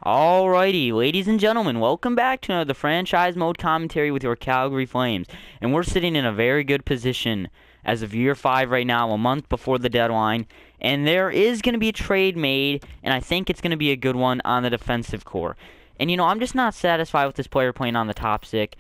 Alrighty, ladies and gentlemen, welcome back to another franchise mode commentary with your Calgary Flames. And we're sitting in a very good position as of year 5 right now, a month before the deadline. And there is going to be a trade made, and I think it's going to be a good one on the defensive core. And I'm just not satisfied with this player playing on the top six.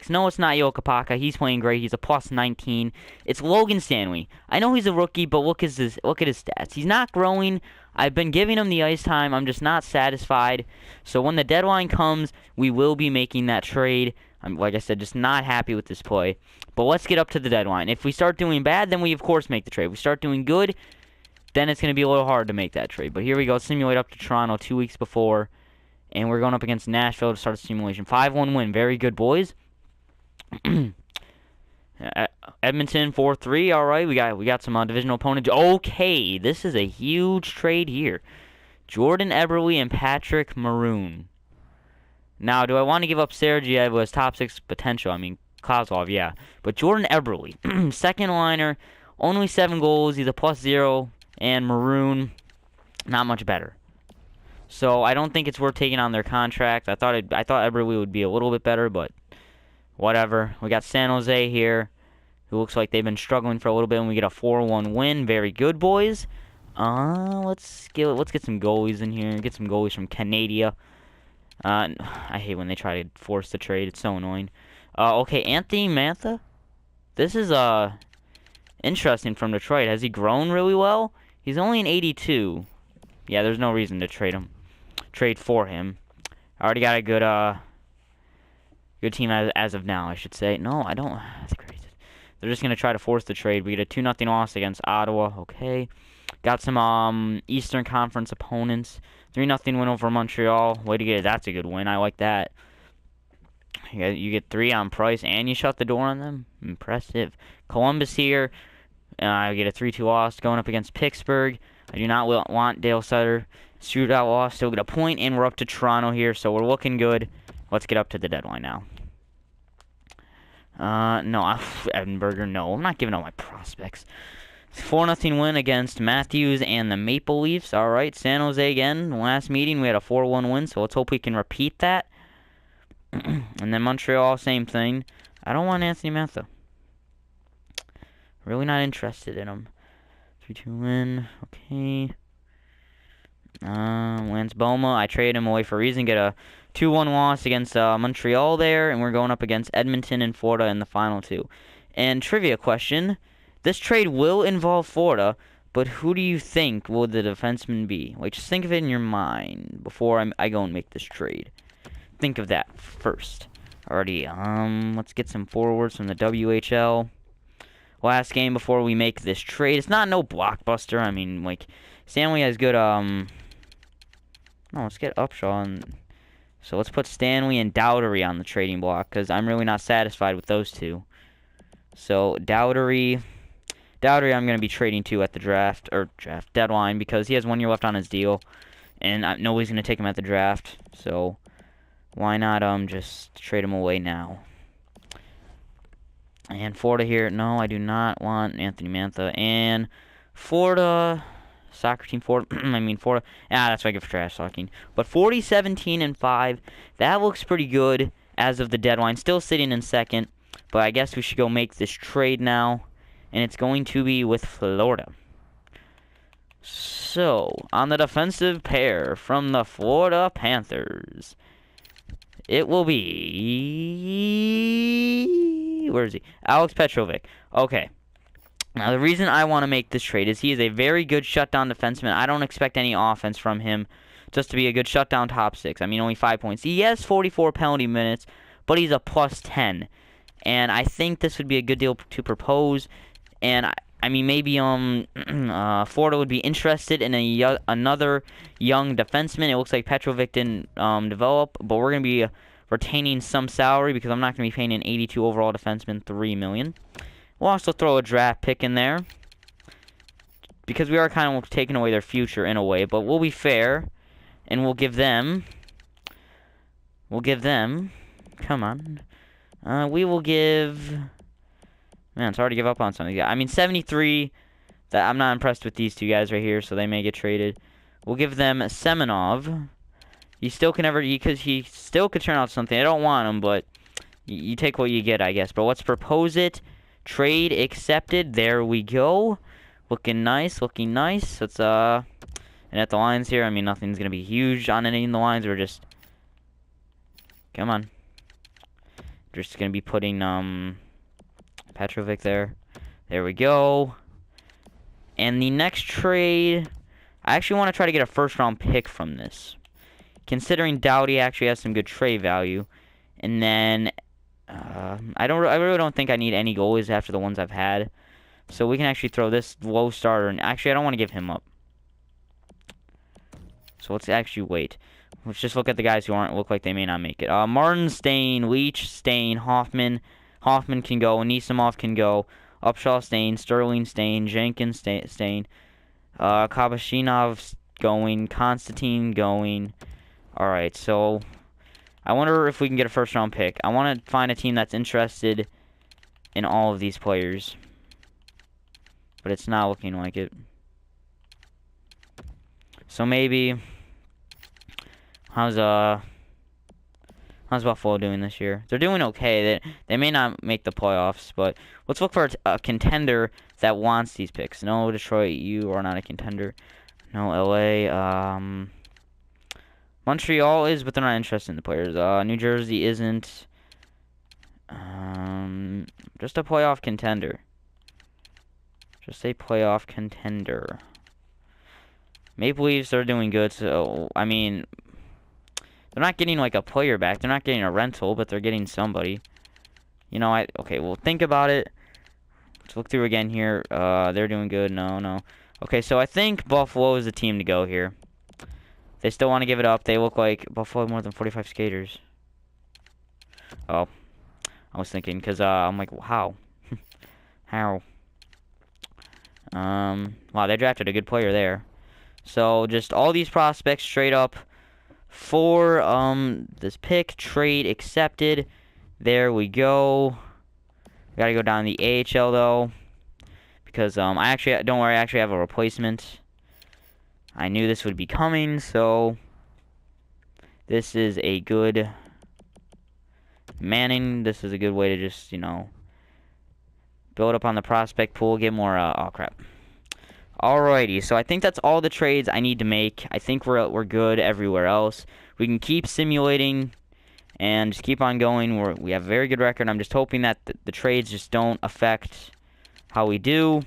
No, it's not Yokapaka. He's playing great. He's a plus 19. It's Logan Stanley. I know he's a rookie, but look at his stats. He's not growing. I've been giving him the ice time. I'm just not satisfied. So when the deadline comes, we will be making that trade. I'm, like I said, just not happy with this play. But let's get up to the deadline. If we start doing bad, then we, of course, make the trade. If we start doing good, then it's going to be a little hard to make that trade. But here we go. Simulate up to Toronto 2 weeks before. And we're going up against Nashville to start the simulation. 5-1 win. Very good, boys. Edmonton 4-3. All right, we got some divisional opponents. Okay, this is a huge trade here. Jordan Eberle and Patrick Maroon. Now, do I want to give up Sergeyev as top 6 potential? I mean, Kozlov, yeah. But Jordan Eberle, second liner, only 7 goals. He's a +0, and Maroon, not much better. So I don't think it's worth taking on their contract. I thought Eberle would be a little bit better, but whatever. We got San Jose here, who looks like they've been struggling for a little bit, and we get a 4-1 win. Very good, boys. Let's get some goalies in here. Get some goalies from Canada. I hate when they try to force the trade. It's so annoying. Okay, Anthony Mantha. This is interesting from Detroit. Has he grown really well? He's only an 82. Yeah, there's no reason to trade for him. I already got a good team as of now, I should say. No, I don't. That's crazy. They're just going to try to force the trade. We get a 2-0 loss against Ottawa. Okay. Got some Eastern Conference opponents. 3-0 win over Montreal. Way to get it. That's a good win. I like that. You get 3 on Price, and you shut the door on them. Impressive. Columbus here. I get a 3-2 loss going up against Pittsburgh. I do not want Dale Sutter. Shootout loss. Still get a point, and we're up to Toronto here, so we're looking good. Let's get up to the deadline now. No, Edinburgh, no. I'm not giving up my prospects. 4-0 win against Matthews and the Maple Leafs. All right, San Jose again. Last meeting, we had a 4-1 win, so let's hope we can repeat that. And then Montreal, same thing. I don't want Anthony Mantha. Really not interested in him. 3-2 win. Okay. Lance Boma, I traded him away for a reason. Get a 2-1 loss against Montreal there, and we're going up against Edmonton and Florida in the final 2. And trivia question, this trade will involve Florida, but who do you think will the defenseman be? Like, just think of it in your mind before I go and make this trade. Think of that first. Alrighty, let's get some forwards from the WHL. Last game before we make this trade. It's not no blockbuster. I mean, like, Stanley has good, no, let's get Upshaw and... So let's put Stanley and Dowdery on the trading block, because I'm really not satisfied with those two. So Dowdery I'm going to be trading to at the draft deadline, because he has 1 year left on his deal, and nobody's going to take him at the draft. So why not just trade him away now? And Florida here, no, I do not want Anthony Mantha. And Florida... Soccer team, Florida. That's what I get for trash talking. But 40-17-5. That looks pretty good as of the deadline. Still sitting in second. But I guess we should go make this trade now. And it's going to be with Florida. So, on the defensive pair from the Florida Panthers, it will be... Where is he? Alex Petrovic. Okay. Now, the reason I want to make this trade is he is a very good shutdown defenseman. I don't expect any offense from him, just to be a good shutdown top 6. I mean, only 5 points. He has 44 penalty minutes, but he's a +10. And I think this would be a good deal to propose. And, I mean, maybe Florida would be interested in another young defenseman. It looks like Petrovic didn't develop, but we're going to be retaining some salary, because I'm not going to be paying an 82 overall defenseman $3 million. We'll also throw a draft pick in there, because we are kind of taking away their future in a way, but we'll be fair, and we'll give them, come on, we will give, man, it's hard to give up on something. I mean, 73, that I'm not impressed with these two guys right here, so they may get traded. We'll give them Semenov. he still can never, because he still could turn out something. I don't want him, but you take what you get, I guess. But let's propose it. Trade accepted. There we go. Looking nice, looking nice. Let's, and at the lines here, I mean, nothing's going to be huge on any of the lines. We're just, come on. Just going to be putting, Petrovic there. There we go. And the next trade, I actually want to try to get a first-round pick from this. Considering Doughty actually has some good trade value. And then, I really don't think I need any goalies after the ones I've had. So we can actually throw this low starter. And actually, I don't want to give him up. So let's actually wait. Let's just look at the guys who look like they may not make it. Martin, Stain, Leach, Stain, Hoffman. Hoffman can go. Anisimov can go. Upshaw, Stain. Sterling, Stain. Jenkins, Stain. Kabashinov going. Konstantin going. Alright, so I wonder if we can get a first-round pick. I want to find a team that's interested in all of these players. But it's not looking like it. So maybe... How's Buffalo doing this year? They're doing okay. They may not make the playoffs, but let's look for a contender that wants these picks. No, Detroit, you are not a contender. No, LA. Montreal is, but they're not interested in the players. New Jersey isn't. Just a playoff contender. Just a playoff contender. Maple Leafs, they're doing good, so, I mean... They're not getting, like, a player back. They're not getting a rental, but they're getting somebody. You know, okay, well, think about it. Let's look through again here. They're doing good. No. Okay, so I think Buffalo is the team to go here. They still want to give it up. They look like Buffalo have more than 45 skaters. Oh. I was thinking, because, I'm like, how? How? Wow, they drafted a good player there. So, just all these prospects straight up. For this pick, trade accepted. There we go. Gotta go down to the AHL though, because don't worry, I actually have a replacement. I knew this would be coming, so this is a good Manning. This is a good way to just, you know, build up on the prospect pool, get more. Oh crap. Alrighty, so I think that's all the trades I need to make. I think we're good everywhere else. We can keep simulating and just keep on going. We have a very good record. I'm just hoping that the trades just don't affect how we do.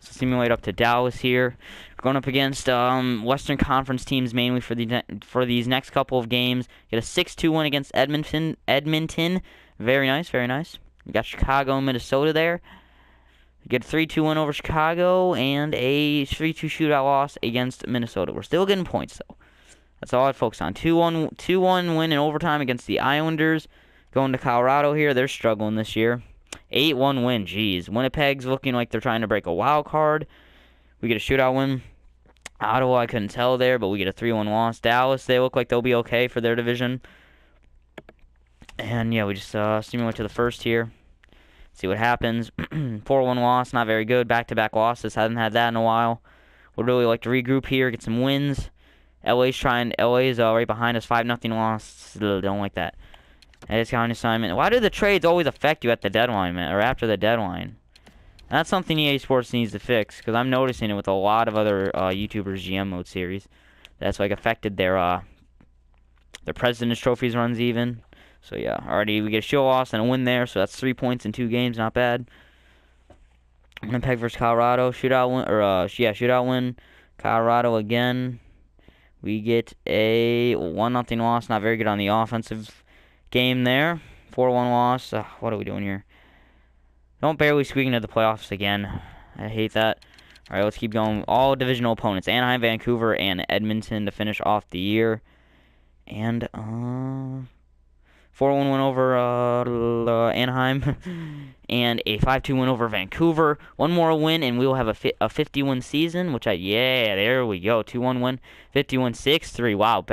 So simulate up to Dallas here. We're going up against Western Conference teams mainly for these next couple of games. Get a 6-2 win against Edmonton. Very nice, very nice. We got Chicago and Minnesota there. Get a 3-2 win over Chicago and a 3-2 shootout loss against Minnesota. We're still getting points, though. That's all I'd focus on. 2-1 win in overtime against the Islanders. Going to Colorado here. They're struggling this year. 8-1 win. Jeez. Winnipeg's looking like they're trying to break a wild card. We get a shootout win. Ottawa, I couldn't tell there, but we get a 3-1 loss. Dallas, they look like they'll be okay for their division. And, yeah, we just simulate to the first here. See what happens. 4-1 loss, not very good. Back-to-back losses, haven't had that in a while. Would really like to regroup here, get some wins. LA's right behind us, 5-0 loss. Don't like that. I just got an assignment. Why do the trades always affect you at the deadline, man, or after the deadline? That's something EA Sports needs to fix, because I'm noticing it with a lot of other YouTubers' GM mode series. That's like affected their President's Trophies runs even. So, yeah, already we get a show loss and a win there, so that's 3 points in 2 games, not bad. Winnipeg versus Colorado, shootout win, shootout win. Colorado again. We get a 1-0 loss, not very good on the offensive game there. 4-1 loss. What are we doing here? Don't barely squeak into the playoffs again. I hate that. All right, let's keep going. All divisional opponents, Anaheim, Vancouver, and Edmonton to finish off the year. And, 4-1 win over Anaheim, and a 5-2 win over Vancouver. One more win, and we will have a 50-win season, there we go. 2-1 win, 51 6-3. Wow,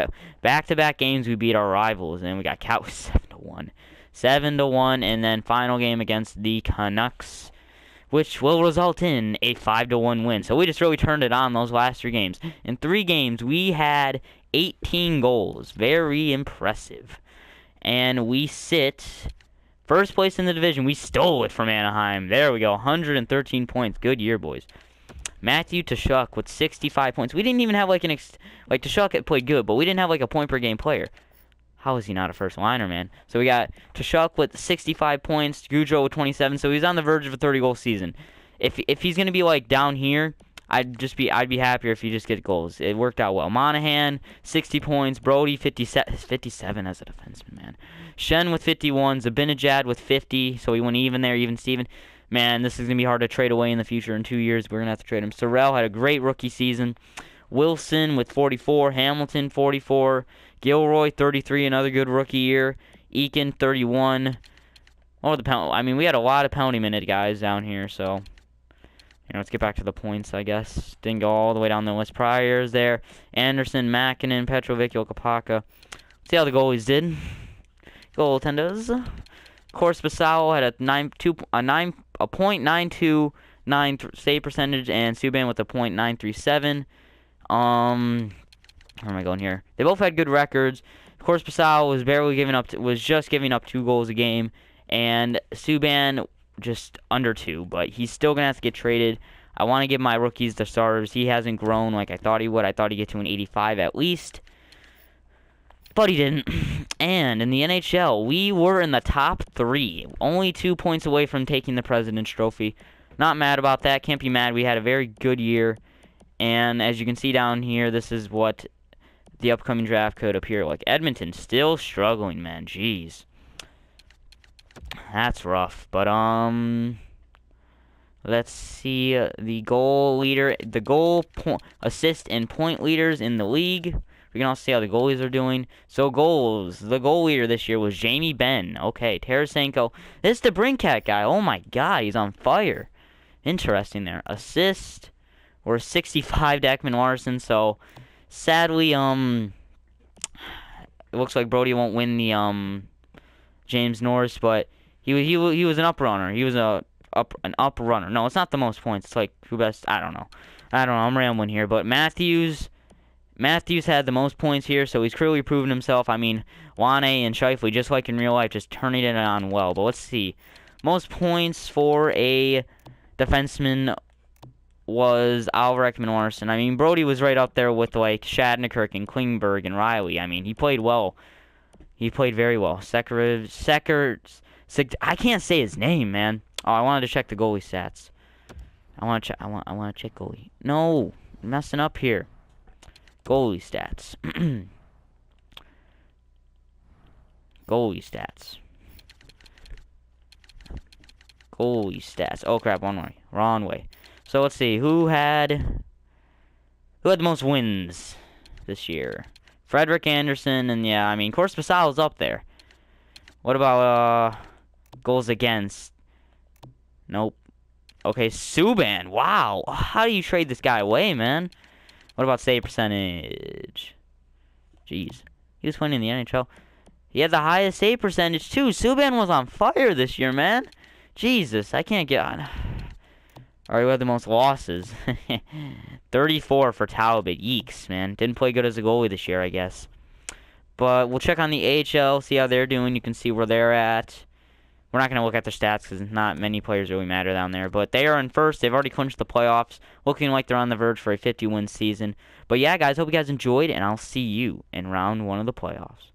back-to-back games we beat our rivals, and we got Cowboys 7-1. 7-1, and then final game against the Canucks, which will result in a 5-1 win. So we just really turned it on those last 3 games. In 3 games, we had 18 goals. Very impressive. And we sit first place in the division. We stole it from Anaheim. There we go. 113 points. Good year, boys. Matthew Tkachuk with 65 points. We didn't even have like Tkachuk had played good, but we didn't have like a point per game player. How is he not a first liner, man? So we got Tkachuk with 65 points, Gaudreau with 27. So he's on the verge of a 30-goal season. If he's gonna be like down here, I'd be happier if he just get goals. It worked out well. Monahan 60 points, Brody 57 as a defenseman, man. Shen with 51, Zibanejad with 50. So he went even there, even Steven. Man, this is gonna be hard to trade away in the future. In 2 years, we're gonna have to trade him. Sorrell had a great rookie season. Wilson with 44, Hamilton 44, Gilroy 33, another good rookie year. Eakin 31. Oh, the penalty. I mean, we had a lot of penalty minute guys down here, so let's get back to the points, I guess. Didn't go all the way down the list. Priors there. Anderson, Makinen, Petrovic, Yokopaka. See how the goalies did. Goaltenders. Korspasau had a .929 save percentage, and Subban with a .937. Where am I going here? They both had good records. Of course, Pascal was just giving up 2 goals a game, and Subban just under 2. But he's still gonna have to get traded. I want to give my rookies the starters. He hasn't grown like I thought he would. I thought he'd get to an 85 at least, but he didn't. And in the NHL, we were in the top 3, only 2 points away from taking the President's Trophy. Not mad about that. Can't be mad. We had a very good year. And as you can see down here, this is what the upcoming draft could appear like. Edmonton still struggling, man. Jeez. That's rough. But, let's see. The goal leader, assist, and point leaders in the league. We can also see how the goalies are doing. So, goals. The goal leader this year was Jamie Benn. Okay, Tarasenko. This is the Brinkat guy. Oh, my God. He's on fire. Interesting there. Assist. We're 65 to Ekman Larson, so sadly, it looks like Brody won't win the James Norris, but he was an up runner. He was an up runner. No, it's not the most points. It's like who best. I don't know. I'm rambling here, but Matthews had the most points here, so he's clearly proven himself. I mean, Wane and Scheifele, just like in real life, just turning it on well. But let's see, most points for a defenseman was Oliver Ekman-Larsson. I mean, Brody was right up there with, like, Shattenkirk and Klingberg and Riley. I mean, he played well. He played very well. I can't say his name, man. Oh, I wanted to check the goalie stats. I want to check goalie. No, I'm messing up here. Goalie stats. Goalie stats. Goalie stats. Oh, crap, wrong way. So let's see, who had the most wins this year? Frederick Anderson, and yeah, I mean, Korspasal is up there. What about goals against? Nope. Okay, Subban. Wow, how do you trade this guy away, man? What about save percentage? Jeez, he was playing in the NHL. He had the highest save percentage too. Subban was on fire this year, man. Jesus, I can't get on. Alright, we had the most losses. 34 for Talbot. Yeeks, man. Didn't play good as a goalie this year, I guess. But we'll check on the AHL, see how they're doing. You can see where they're at. We're not going to look at their stats because not many players really matter down there. But they are in first. They've already clinched the playoffs. Looking like they're on the verge for a 50-win season. But yeah, guys, hope you guys enjoyed, and I'll see you in round 1 of the playoffs.